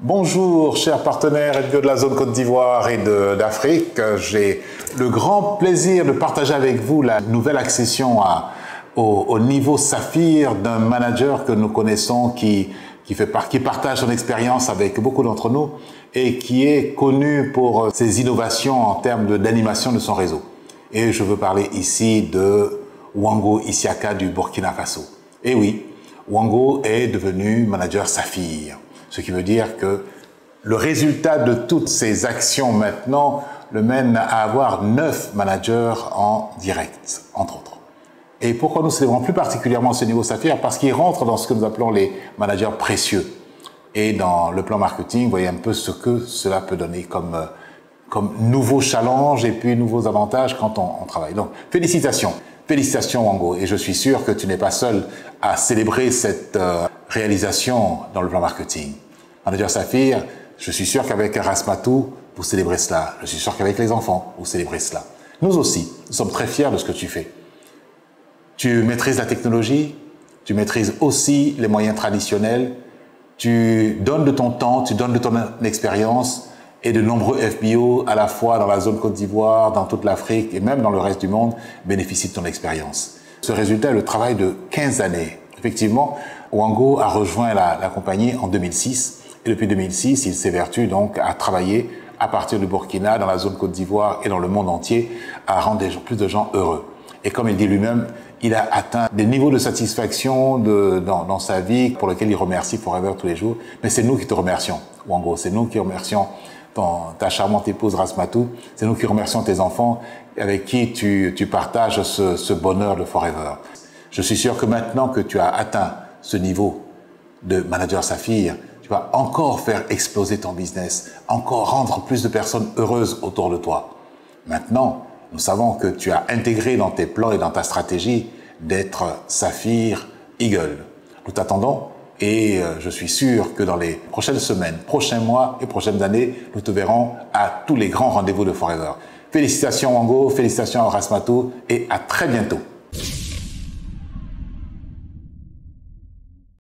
Bonjour chers partenaires FBO de la zone Côte d'Ivoire et d'Afrique. J'ai le grand plaisir de partager avec vous la nouvelle accession au niveau Saphir d'un manager que nous connaissons qui partage son expérience avec beaucoup d'entre nous et qui est connu pour ses innovations en termes d'animation de son réseau. Et je veux parler ici de Wango Isiaka du Burkina Faso. Et oui, Wango est devenu manager Saphir. Ce qui veut dire que le résultat de toutes ces actions maintenant le mène à avoir 9 managers en direct, entre autres. Et pourquoi nous célébrons plus particulièrement ce niveau Saphir? Parce qu'il rentre dans ce que nous appelons les managers précieux. Et dans le plan marketing, vous voyez un peu ce que cela peut donner comme nouveau challenge et puis nouveaux avantages quand on travaille. Donc, félicitations. Félicitations Wango. Et je suis sûr que tu n'es pas seul à célébrer cette réalisation dans le plan marketing. Manager Saphir, je suis sûr qu'avec Rasmatou, vous célébrez cela. Je suis sûr qu'avec les enfants, vous célébrez cela. Nous aussi, nous sommes très fiers de ce que tu fais. Tu maîtrises la technologie, tu maîtrises aussi les moyens traditionnels, tu donnes de ton temps, tu donnes de ton expérience et de nombreux FBO à la fois dans la zone Côte d'Ivoire, dans toute l'Afrique et même dans le reste du monde bénéficient de ton expérience. Ce résultat est le travail de 15 années. Effectivement, Wango a rejoint la compagnie en 2006 et depuis 2006, il s'évertue donc à travailler à partir du Burkina, dans la zone Côte d'Ivoire et dans le monde entier, à rendre plus de gens heureux. Et comme il dit lui-même, il a atteint des niveaux de satisfaction dans sa vie pour lesquels il remercie Forever tous les jours. Mais c'est nous qui te remercions, Wango. C'est nous qui remercions ta charmante épouse Rasmatou. C'est nous qui remercions tes enfants avec qui tu partages ce bonheur de Forever. Je suis sûr que maintenant que tu as atteint ce niveau de manager Saphir, tu vas encore faire exploser ton business, encore rendre plus de personnes heureuses autour de toi. Maintenant, nous savons que tu as intégré dans tes plans et dans ta stratégie d'être Saphir Eagle. Nous t'attendons et je suis sûr que dans les prochaines semaines, prochains mois et prochaines années, nous te verrons à tous les grands rendez-vous de Forever. Félicitations Wango, félicitations à Rasmatou et à très bientôt.